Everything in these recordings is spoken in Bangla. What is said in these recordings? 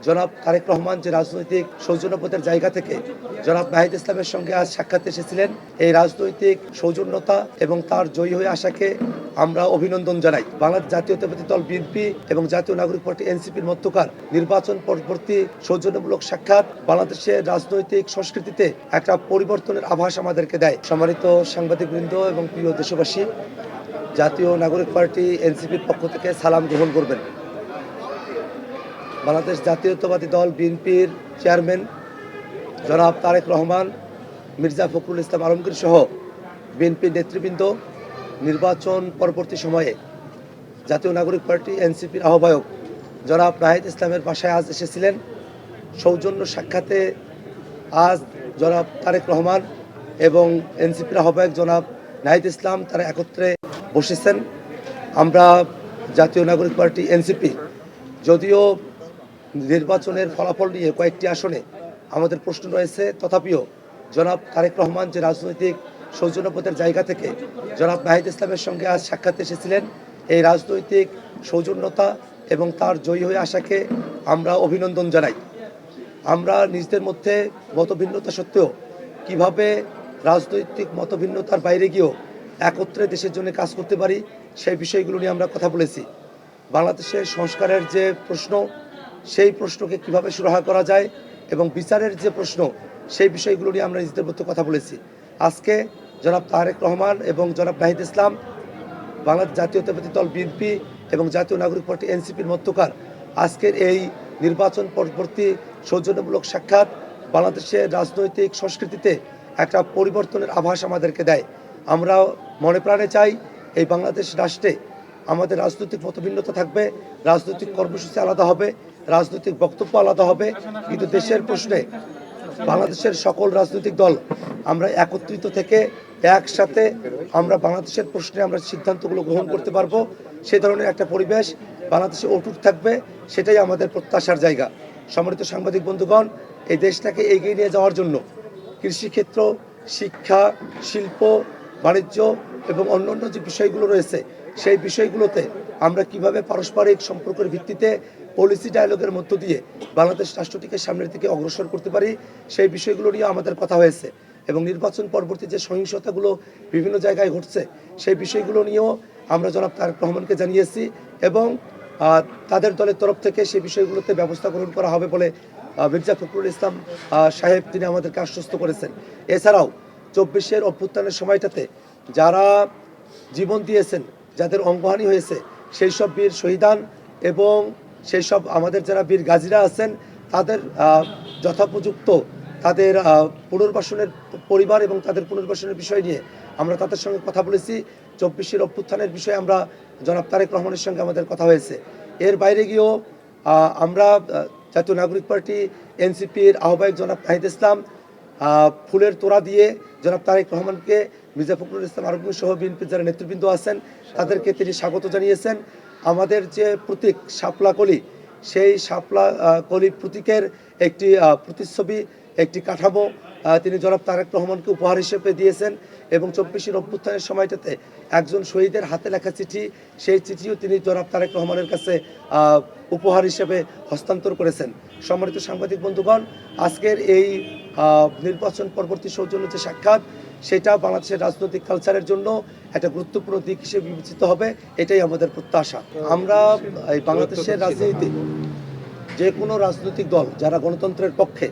জনাব তারেক রহমান যে রাজনৈতিক সৌজন্যবোধের জায়গা থেকে জনাব নাহিদ ইসলামের সঙ্গে আজ সাক্ষাৎ এসেছিলেন, এই রাজনৈতিক সৌজন্যতা এবং তার জয়ী হয়ে আসাকে আমরা অভিনন্দন জানাই। বাংলাদেশ জাতীয়তাবাদী দল বিএনপি এবং জাতীয় নাগরিক পার্টি এনসিপির মধ্যকার নির্বাচন পরবর্তী সৌজন্যমূলক সাক্ষাৎ বাংলাদেশের রাজনৈতিক সংস্কৃতিতে একটা পরিবর্তনের আভাস আমাদেরকে দেয়। সম্মানিত সাংবাদিকবৃন্দ এবং প্রিয় দেশবাসী, জাতীয় নাগরিক পার্টি এনসিপির পক্ষ থেকে সালাম গ্রহণ করবেন। বাংলাদেশ জাতীয়তাবাদী দল বিএনপির চেয়ারম্যান জনাব তারেক রহমান, মির্জা ফখরুল ইসলাম আলমগীর সহ বিএনপির নেতৃবৃন্দ নির্বাচন পরবর্তী সময়ে জাতীয় নাগরিক পার্টি এনসিপির আহ্বায়ক জনাব নাহিদ ইসলামের বাসায় আজ এসেছিলেন। সৌজন্য সাক্ষাতে আজ জনাব তারেক রহমান এবং এনসিপির আহ্বায়ক জনাব নাহিদ ইসলাম তারা একত্রে বসেছেন। আমরা জাতীয় নাগরিক পার্টি এনসিপি যদিও নির্বাচনের ফলাফল নিয়ে কয়েকটি আসনে আমাদের প্রশ্ন রয়েছে, তথাপিও জনাব তারেক রহমান যে রাজনৈতিক সৌজন্যবোধের জায়গা থেকে জনাব নাহিদ ইসলামের সঙ্গে আজ সাক্ষাৎ এসেছিলেন, এই রাজনৈতিক সৌজন্যতা এবং তার জয়ী হয়ে আসাকে আমরা অভিনন্দন জানাই। আমরা নিজেদের মধ্যে মতভিন্নতা সত্ত্বেও কিভাবে রাজনৈতিক মতভিন্নতার বাইরে গিয়েও একত্রে দেশের জন্য কাজ করতে পারি সেই বিষয়গুলো নিয়ে আমরা কথা বলেছি। বাংলাদেশের সংস্কারের যে প্রশ্ন, সেই প্রশ্নকে কিভাবে সুরাহা করা যায় এবং বিচারের যে প্রশ্ন, সেই বিষয়গুলো নিয়ে আমরা নিজেদের মধ্যে কথা বলেছি। আজকে জনাব তারেক রহমান এবং জনাব নাহিদ ইসলাম বাংলাদেশ জাতীয়তাবাদী দল বিএনপি এবং জাতীয় নাগরিক পার্টি এনসিপির মধ্যকার আজকের এই নির্বাচন পরবর্তী সৌজন্যমূলক সাক্ষাৎ বাংলাদেশের রাজনৈতিক সংস্কৃতিতে একটা পরিবর্তনের আভাস আমাদেরকে দেয়। আমরা মনে প্রাণে চাই এই বাংলাদেশ রাষ্ট্রে আমাদের রাজনৈতিক মতভিন্নতা থাকবে, রাজনৈতিক কর্মসূচি আলাদা হবে, রাজনৈতিক বক্তব্য আলাদা হবে, কিন্তু দেশের প্রশ্নে বাংলাদেশের সকল রাজনৈতিক দল আমরা একত্রিত থেকে একসাথে আমরা বাংলাদেশের প্রশ্নে আমরা সিদ্ধান্তগুলো গ্রহণ করতে পারবো। সে ধরনের একটা পরিবেশ বাংলাদেশে অটুট থাকবে, সেটাই আমাদের প্রত্যাশার জায়গা। সম্মানিত সাংবাদিক বন্ধুগণ, এই দেশটাকে এগিয়ে নিয়ে যাওয়ার জন্য কৃষিক্ষেত্র, শিক্ষা, শিল্প, বাণিজ্য এবং অন্যান্য যে বিষয়গুলো রয়েছে, সেই বিষয়গুলোতে আমরা কিভাবে পারস্পরিক সম্পর্কের ভিত্তিতে পলিসি ডায়ালগের মধ্য দিয়ে বাংলাদেশ রাষ্ট্রটিকে সামনের দিকে অগ্রসর করতে পারি, সেই বিষয়গুলো নিয়ে আমাদের কথা হয়েছে। এবং নির্বাচন পরবর্তী যে সহিংসতাগুলো বিভিন্ন জায়গায় ঘটছে, সেই বিষয়গুলো নিয়েও আমরা জনাব তারেক রহমানকে জানিয়েছি এবং তাদের দলের তরফ থেকে সেই বিষয়গুলোতে ব্যবস্থা গ্রহণ করা হবে বলে মির্জা ফখরুল ইসলাম সাহেব তিনি আমাদেরকে আশ্বস্ত করেছেন। এছাড়াও 24-এর অভ্যুত্থানের সময়টাতে যারা জীবন দিয়েছেন, যাদের অঙ্গহানি হয়েছে, সেই সব বীর শহীদান এবং সেই সব আমাদের যারা বীর গাজীরা আছেন, তাদের যথোপযুক্ত তাদের পুনর্বাসনের পরিবার এবং তাদের পুনর্বাসনের বিষয় নিয়ে আমরা তাদের সঙ্গে কথা বলেছি। 24-এর অভ্যুত্থানের বিষয়ে আমরা জনাব তারেক রহমানের সঙ্গে আমাদের কথা হয়েছে। এর বাইরে গিয়েও আমরা জাতীয় নাগরিক পার্টি এনসিপির আহ্বায়ক জনাব নাহিদ ইসলাম ফুলের তোড়া দিয়ে জনাব তারেক রহমানকে, মির্জা ফখরুল ইসলাম আলমগীর সহ বিএনপির যারা নেতৃবৃন্দ আছেন তাদেরকে তিনি স্বাগত জানিয়েছেন। আমাদের যে প্রতীক শাপলা কলি, সেই শাপলা কলি প্রতীকের একটি প্রতিচ্ছবি, একটি কাঠামো তিনি জনাব তারেক রহমানকে উপহার হিসেবে দিয়েছেন এবং 24-এর অভ্যুত্থানের সময়টাতে একজন শহীদের হাতে লেখা চিঠি, সেই চিঠিও তিনি জনাব তারেক রহমানের কাছে উপহার হিসেবে হস্তান্তর করেছেন। সম্মানিত সাংবাদিক বন্ধুগণ, আজকের এই নির্বাচন পরবর্তী সৌজন্য যে সাক্ষাৎ, সেটা বাংলাদেশের রাজনৈতিক কালচারের জন্য একটা গুরুত্বপূর্ণ দিক হিসেবে বিবেচিত হবে, এটাই আমাদের প্রত্যাশা। আমরা এই বাংলাদেশের রাজনীতি যে কোনো রাজনৈতিক দল যারা গণতন্ত্রের পক্ষে,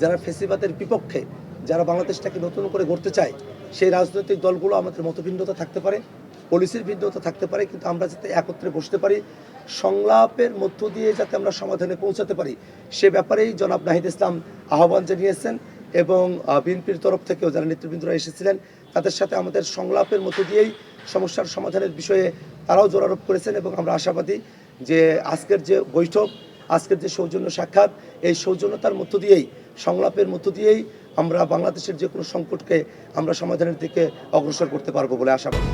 যারা ফ্যাসিবাদের বিপক্ষে, যারা বাংলাদেশটাকে নতুন করে গড়তে চায়, সেই রাজনৈতিক দলগুলো আমাদের মতভিন্নতা থাকতে পারে, পলিসির ভিন্নতা থাকতে পারে, কিন্তু আমরা যাতে একত্রে বসতে পারি, সংলাপের মধ্য দিয়ে যাতে আমরা সমাধানে পৌঁছাতে পারি, সে ব্যাপারেই জনাব নাহিদ ইসলাম আহ্বান জানিয়েছেন এবং বিএনপির তরফ থেকেও যারা নেতৃবৃন্দরা এসেছিলেন তাদের সাথে আমাদের সংলাপের মধ্য দিয়েই সমস্যার সমাধানের বিষয়ে তারাও জোরারোপ করেছেন এবং আমরা আশাবাদী যে আজকের যে বৈঠক, আজকের যে সৌজন্য সাক্ষাৎ, এই সৌজন্যতার মধ্য দিয়েই, সংলাপের মধ্য দিয়েই আমরা বাংলাদেশের যে কোনো সংকটকে আমরা সমাধানের দিকে অগ্রসর করতে পারবো বলে আশাবাদী।